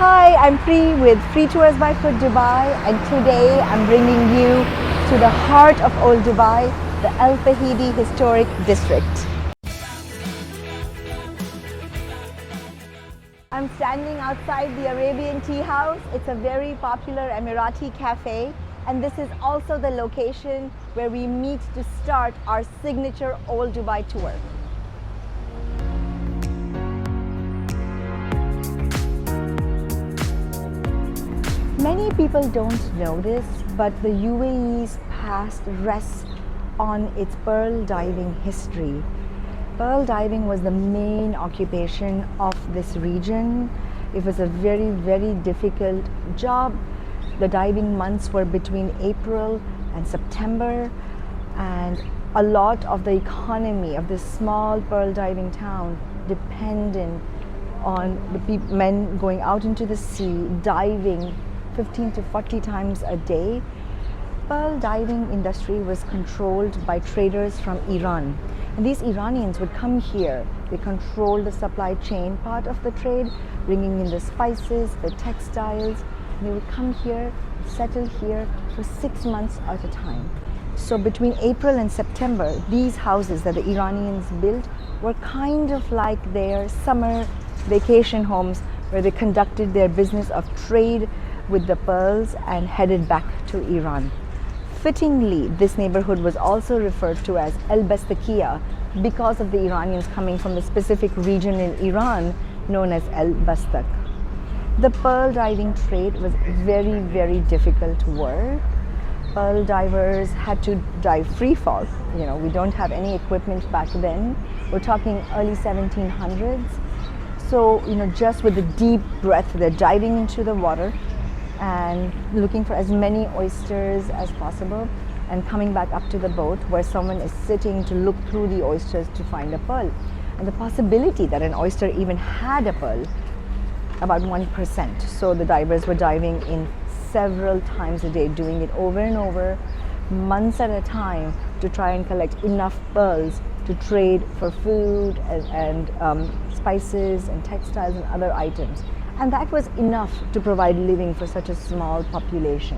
Hi, I'm Pri with Free Tours by Foot Dubai, and today I'm bringing you to the heart of Old Dubai, the Al Fahidi Historic District. I'm standing outside the Arabian Tea House. It's a very popular Emirati cafe, and this is also the location where we meet to start our signature Old Dubai tour. Many people don't know this, but the UAE's past rests on its pearl diving history. Pearl diving was the main occupation of this region. It was a very, very difficult job. The diving months were between April and September, and a lot of the economy of this small pearl diving town depended on the men going out into the sea, diving 15 to 40 times a day. Pearl diving industry was controlled by traders from Iran, and these Iranians would come here. They controlled the supply chain part of the trade, bringing in the spices, the textiles. They would come here, settle here for 6 months at a time. So between April and September, these houses that the Iranians built were kind of like their summer vacation homes, where they conducted their business of trade with the pearls and headed back to Iran. Fittingly, this neighborhood was also referred to as Al-Bastakiya because of the Iranians coming from a specific region in Iran known as Al-Bastak. The pearl diving trade was very, very difficult work. Pearl divers had to dive free fall. We don't have any equipment back then. We're talking early 1700s. So, just with a deep breath, they're diving into the water and looking for as many oysters as possible, and coming back up to the boat where someone is sitting to look through the oysters to find a pearl. And the possibility that an oyster even had a pearl, about 1%. So the divers were diving in several times a day, doing it over and over, months at a time, to try and collect enough pearls to trade for food and spices and textiles and other items. And that was enough to provide living for such a small population.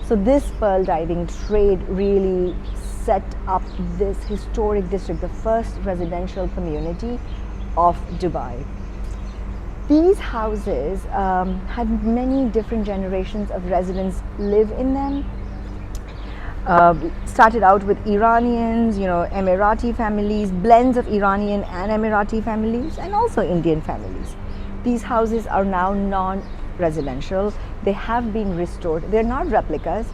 So this pearl diving trade really set up this historic district, the first residential community of Dubai. These houses had many different generations of residents live in them. Started out with Iranians, Emirati families, blends of Iranian and Emirati families, and also Indian families. These houses are now non-residential. They have been restored. They're not replicas,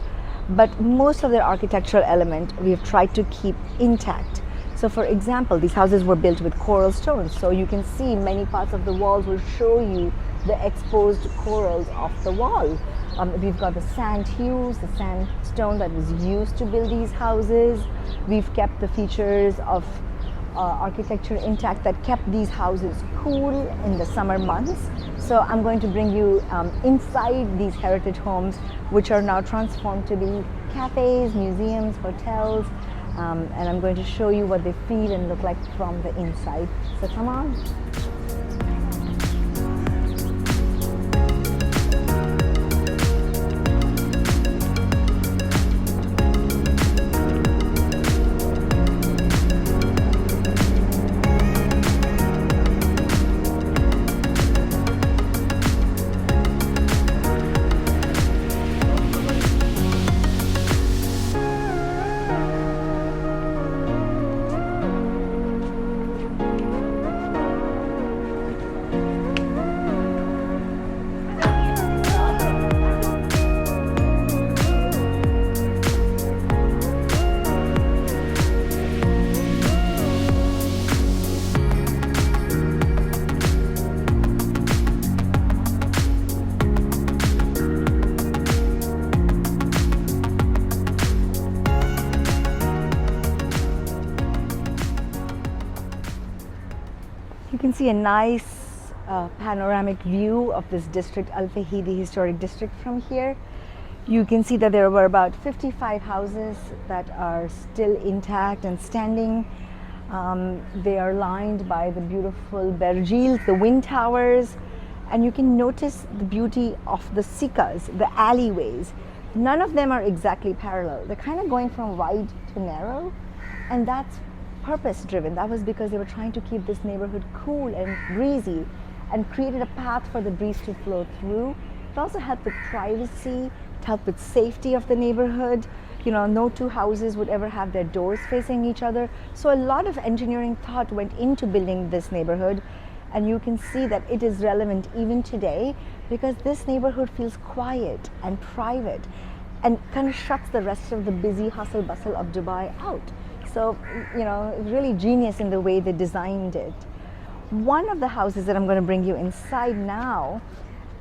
but most of their architectural element we have tried to keep intact. So for example, these houses were built with coral stones. So you can see many parts of the walls will show you the exposed corals off the wall. We've got the sand hues, the sandstone that was used to build these houses. We've kept the features of architecture intact that kept these houses cool in the summer months. So I'm going to bring you inside these heritage homes, which are now transformed to be cafes, museums, hotels, and I'm going to show you what they feel and look like from the inside. So come on. You can see a nice panoramic view of this district, Al Fahidi Historic District, from here. You can see that there were about 55 houses that are still intact and standing. They are lined by the beautiful berjils, the wind towers, And you can notice the beauty of the sikas, the alleyways. None of them are exactly parallel. They're kind of going from wide to narrow, and that's purpose driven. That was because they were trying to keep this neighborhood cool and breezy and created a path for the breeze to flow through. It also helped with privacy, it helped with safety of the neighborhood. You know, no two houses would ever have their doors facing each other. So a lot of engineering thought went into building this neighborhood, and you can see that it is relevant even today because this neighborhood feels quiet and private and kind of shuts the rest of the busy hustle bustle of Dubai out. So, you know, really genius in the way they designed it. One of the houses that I'm going to bring you inside now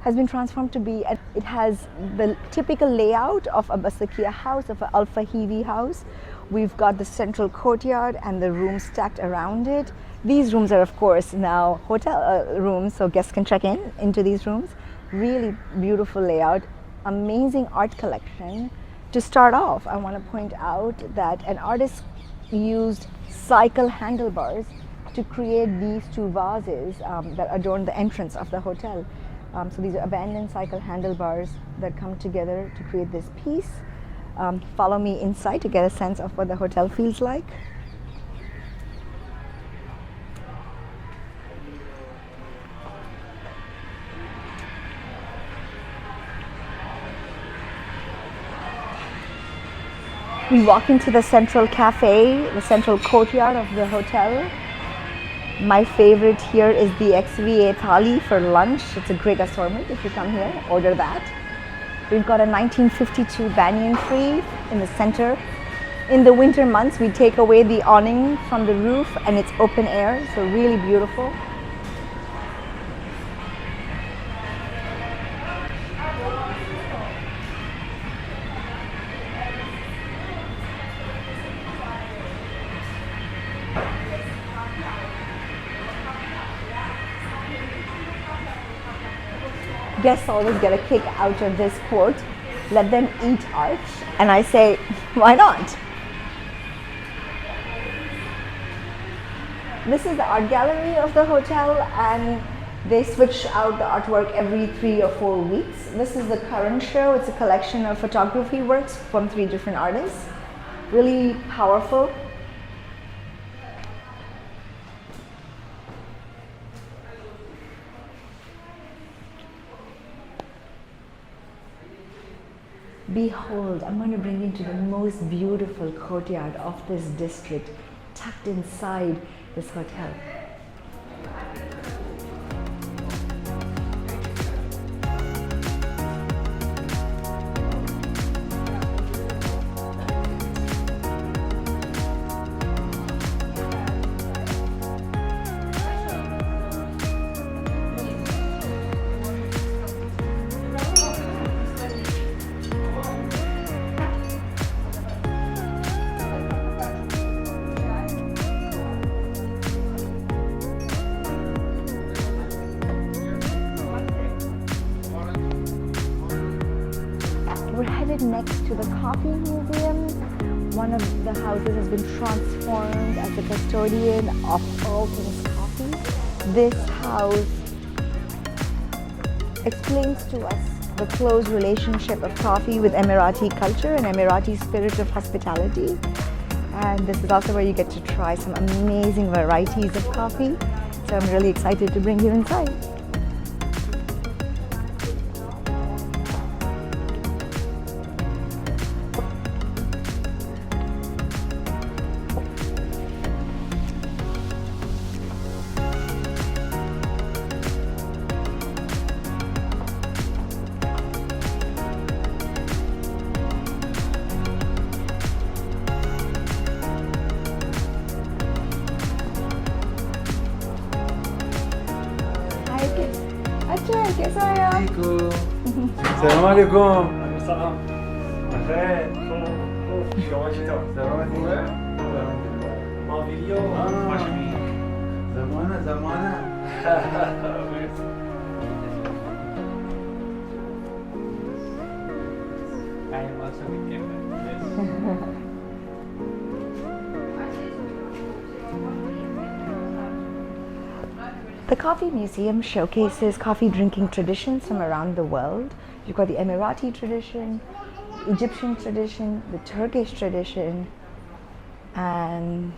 has been transformed to be, it has the typical layout of a Basakia house, of an Fahidi house. We've got the central courtyard and the rooms stacked around it. These rooms are, of course, now hotel rooms, so guests can check in into these rooms. Really beautiful layout, amazing art collection. To start off, I want to point out that an artist used cycle handlebars to create these two vases that adorn the entrance of the hotel. So these are abandoned cycle handlebars that come together to create this piece. Follow me inside to get a sense of what the hotel feels like. We walk into the central cafe, the central courtyard of the hotel. My favorite here is the XVA thali for lunch. It's a great assortment. If you come here, order that. We've got a 1952 banyan tree in the center. In the winter months, we take away the awning from the roof and it's open air, so really beautiful. Guests always get a kick out of this quote, let them eat art, and I say, why not? This is the art gallery of the hotel, and they switch out the artwork every 3 or 4 weeks. This is the current show. It's a collection of photography works from 3 different artists. Really powerful. Behold, I'm going to bring you into the most beautiful courtyard of this district, tucked inside this hotel. We're headed next to the coffee museum. One of the houses has been transformed as the custodian of all things coffee. This house explains to us the close relationship of coffee with Emirati culture and Emirati spirit of hospitality. And this is also where you get to try some amazing varieties of coffee. So I'm really excited to bring you inside. سلام علیکم. سلام. بخیر. خوب. شما چطور؟ سلامتی؟ ما ویدیو ماشمی. زمانه. I am also with camera. Yes. The Coffee Museum showcases coffee drinking traditions from around the world. You've got the Emirati tradition, Egyptian tradition, the Turkish tradition, and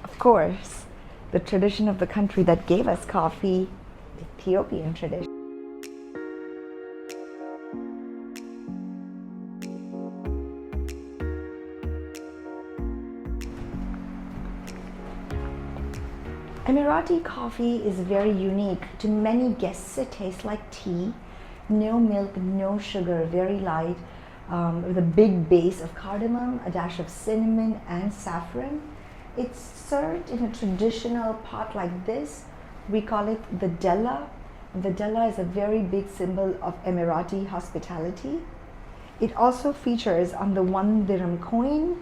of course, the tradition of the country that gave us coffee, the Ethiopian tradition. Emirati coffee is very unique. To many guests, it tastes like tea. No milk, no sugar, very light, with a big base of cardamom, a dash of cinnamon and saffron. It's served in a traditional pot like this. We call it the della. The della is a very big symbol of Emirati hospitality. It also features on the 1 dirham coin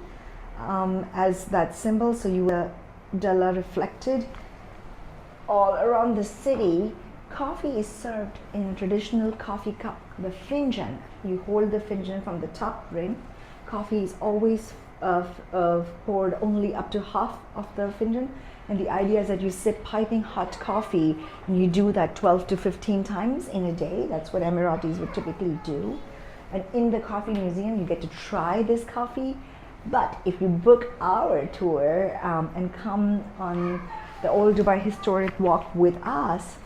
as that symbol, so you will della reflected all around the city. Coffee is served in a traditional coffee cup, the finjan. You hold the finjan from the top rim. Coffee is always poured only up to half of the finjan, and the idea is that you sip piping hot coffee, and you do that 12 to 15 times in a day. That's what Emiratis would typically do. And in the Coffee Museum, you get to try this coffee. But if you book our tour and come on the Old Dubai Historic Walk with us,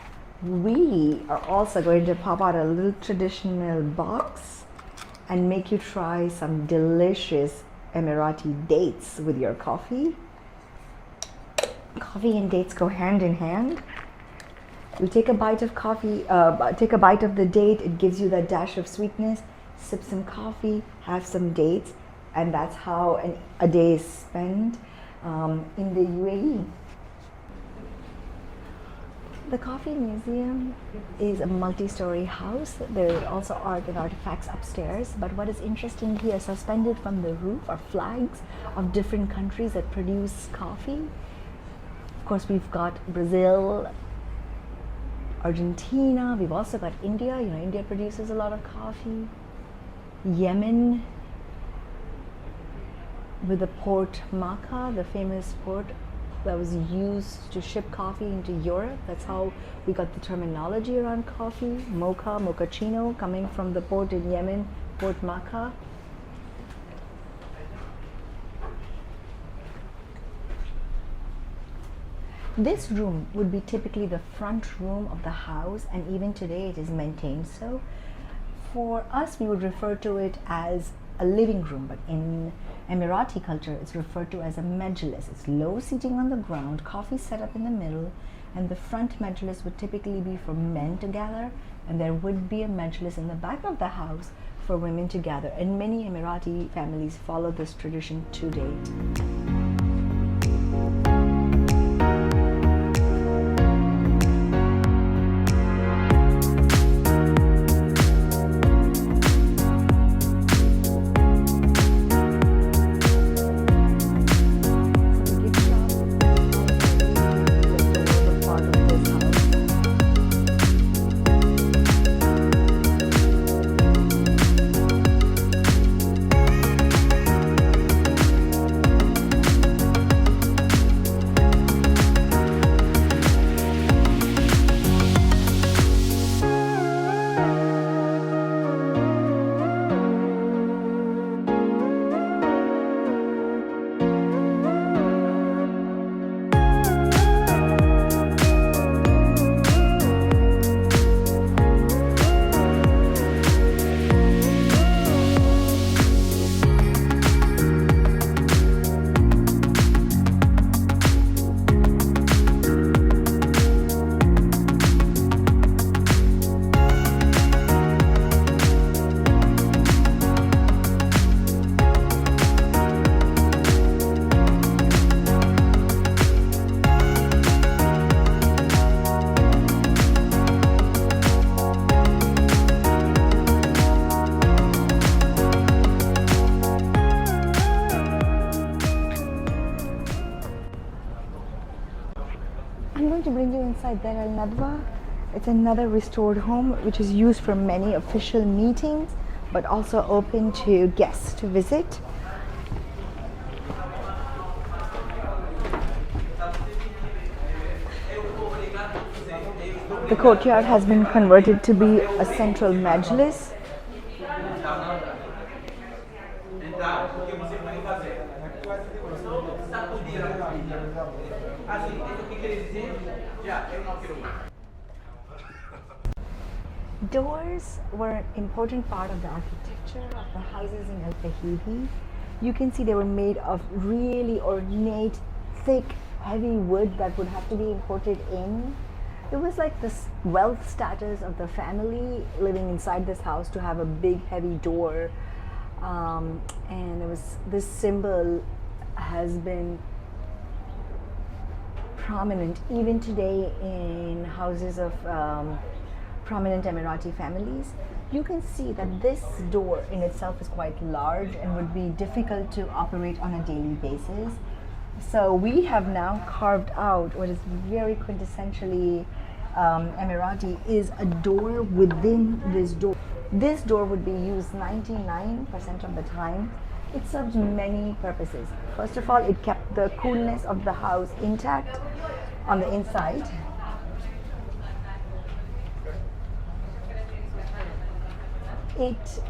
we are also going to pop out a little traditional box and make you try some delicious Emirati dates with your coffee. Coffee and dates go hand in hand. You take a bite of coffee, take a bite of the date, it gives you that dash of sweetness. Sip some coffee, have some dates, and that's how a day is spent in the UAE. The Coffee Museum is a multi-story house. There are also art and artifacts upstairs, but what is interesting here, suspended from the roof, are flags of different countries that produce coffee. Of course, we've got Brazil, Argentina, we've also got India. You know, India produces a lot of coffee. Yemen, with the port Makkah, the famous port that was used to ship coffee into Europe. That's how we got the terminology around coffee, mocha, mochaccino, coming from the port in Yemen, Port Makkah. This room would be typically the front room of the house, and even today it is maintained so. For us, we would refer to it as a living room, but in Emirati culture, it's referred to as a majlis. It's low seating on the ground, coffee set up in the middle, and the front majlis would typically be for men to gather, and there would be a majlis in the back of the house for women to gather. And many Emirati families follow this tradition today. I'm going to bring you inside Dar Al Nadwa. It's another restored home which is used for many official meetings, but also open to guests to visit. The courtyard has been converted to be a central majlis. Doors were an important part of the architecture of the houses in Al Fahidi. You can see they were made of really ornate, thick, heavy wood that would have to be imported in. It was like this wealth status of the family living inside this house to have a big, heavy door. And it was, this symbol has been prominent even today in houses of prominent Emirati families. You can see that this door in itself is quite large and would be difficult to operate on a daily basis. So we have now carved out what is very quintessentially Emirati, is a door within this door. This door would be used 99% of the time. It served many purposes. First of all, it kept the coolness of the house intact on the inside. It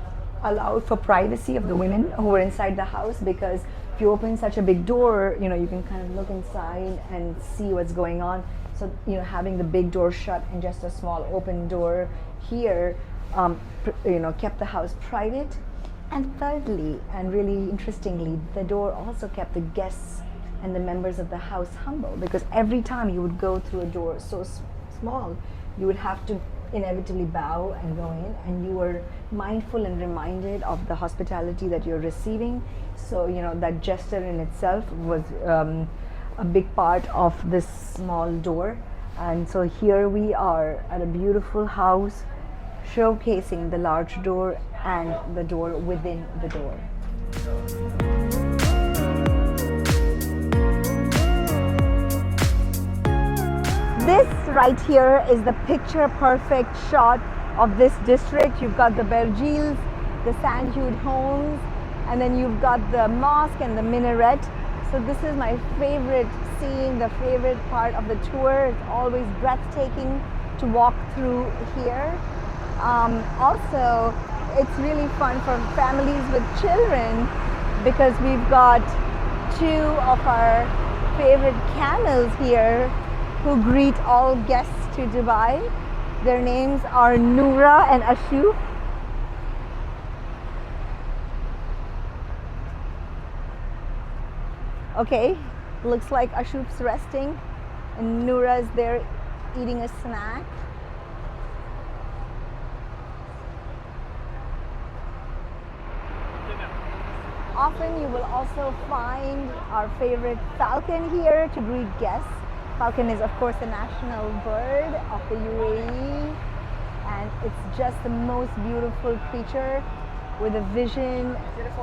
allowed for privacy of the women who were inside the house, because if you open such a big door, you know, you can kind of look inside and see what's going on. So, you know, having the big door shut and just a small open door here, you know, kept the house private. And thirdly, and really interestingly, the door also kept the guests and the members of the house humble, because every time you would go through a door so small, you would have to inevitably bow and go in, and you were mindful and reminded of the hospitality that you're receiving. So, you know, that gesture in itself was a big part of this small door. And so here we are at a beautiful house showcasing the large door and the door within the door. This right here is the picture perfect shot of this district. You've got the Berjils, the sand-hued homes, and then you've got the mosque and the minaret. So this is my favorite scene, the favorite part of the tour. It's always breathtaking to walk through here. Also, it's really fun for families with children, because we've got two of our favorite camels here who greet all guests to Dubai. Their names are Noura and Ashuf. Okay, looks like Ashuf's resting and Noura's there eating a snack. Often you will also find our favorite falcon here to greet guests. Falcon is of course the national bird of the UAE, and it's just the most beautiful creature with a vision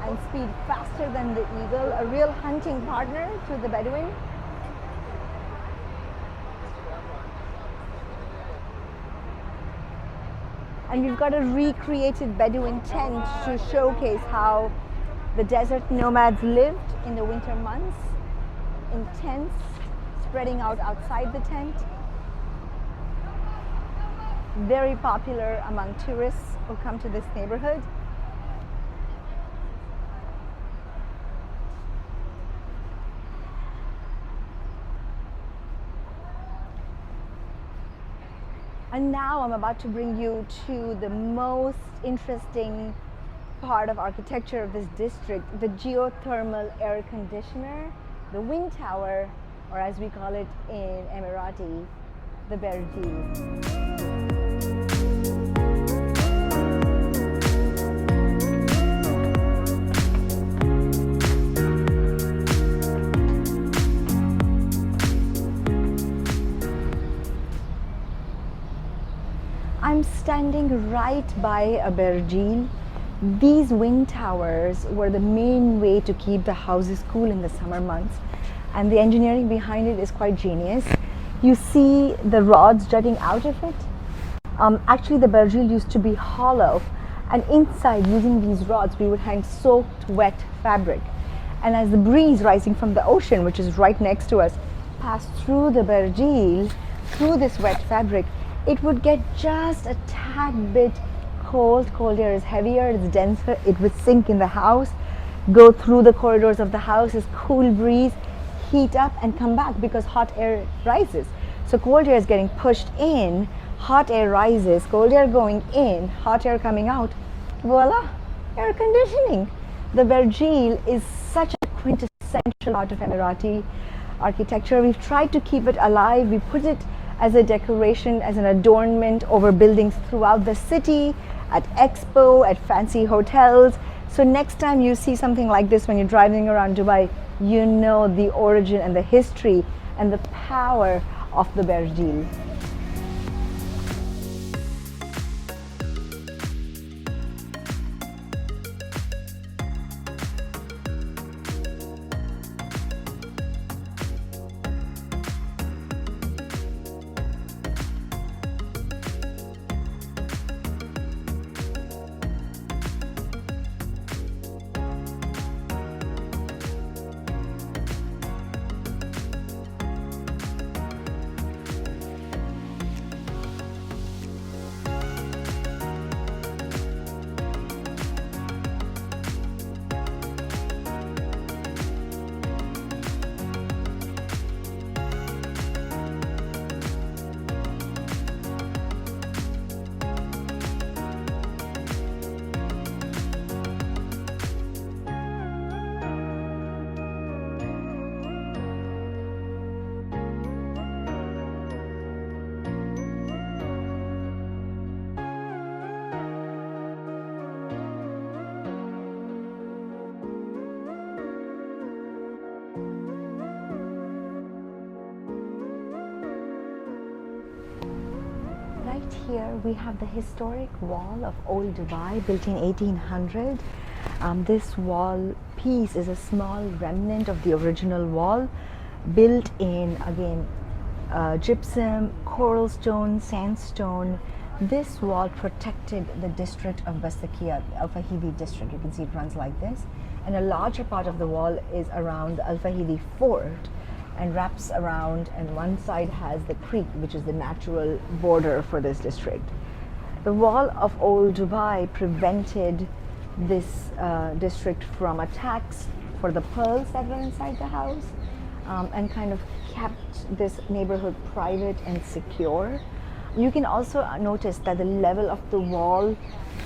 and speed faster than the eagle, a real hunting partner to the Bedouin. And we've got a recreated Bedouin tent to showcase how the desert nomads lived in the winter months in tents spreading out outside the tent. Very popular among tourists who come to this neighborhood. And now I'm about to bring you to the most interesting part of architecture of this district, the geothermal air conditioner, the wind tower, or as we call it in Emirati, the Berjil. I'm standing right by a Berjil. These wind towers were the main way to keep the houses cool in the summer months, and the engineering behind it is quite genius. You see the rods jutting out of it. Actually, the Berjil used to be hollow, and inside, using these rods, we would hang soaked wet fabric. And as the breeze rising from the ocean, which is right next to us, passed through the Berjil, through this wet fabric, it would get just a tad bit cold. Cold air is heavier, it's denser, it would sink in the house, go through the corridors of the house, this cool breeze, heat up and come back because hot air rises. So cold air is getting pushed in, hot air rises, cold air going in, hot air coming out. Voila, air conditioning. The Bergil is such a quintessential part of Emirati architecture. We've tried to keep it alive. We put it as a decoration, as an adornment over buildings throughout the city, at Expo, at fancy hotels. So next time you see something like this when you're driving around Dubai, you know the origin and the history and the power of the Bergil. Right here we have the historic wall of Old Dubai, built in 1800. This wall piece is a small remnant of the original wall, built in, again, gypsum, coral stone, sandstone. This wall protected the district of Bastakia, Al Fahidi district. You can see it runs like this, and a larger part of the wall is around the Al Fahidi fort and wraps around, and one side has the creek, which is the natural border for this district. The wall of Old Dubai prevented this district from attacks for the pearls that were inside the house, and kind of kept this neighborhood private and secure. You can also notice that the level of the wall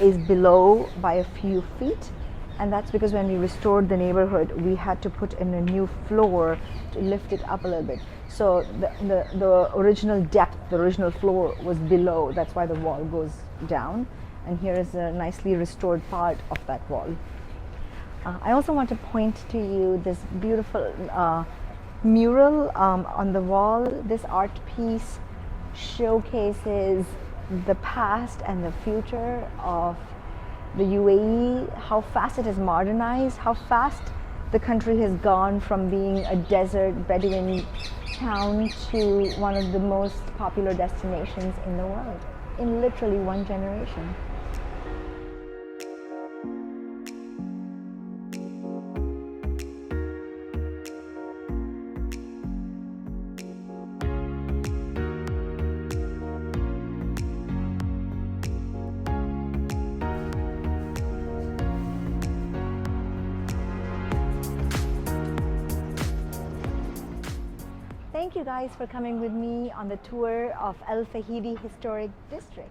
is below by a few feet, and that's because when we restored the neighborhood, we had to put in a new floor to lift it up a little bit. So the original depth, the original floor was below. That's why the wall goes down. And here is a nicely restored part of that wall. I also want to point to you this beautiful mural on the wall. This art piece showcases the past and the future of the UAE, how fast it has modernized, how fast the country has gone from being a desert Bedouin town to one of the most popular destinations in the world in literally one generation. Thank you guys for coming with me on the tour of Al Fahidi Historic District.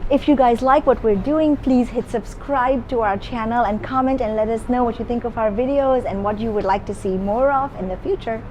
If you guys like what we're doing, please hit subscribe to our channel and comment and let us know what you think of our videos and what you would like to see more of in the future.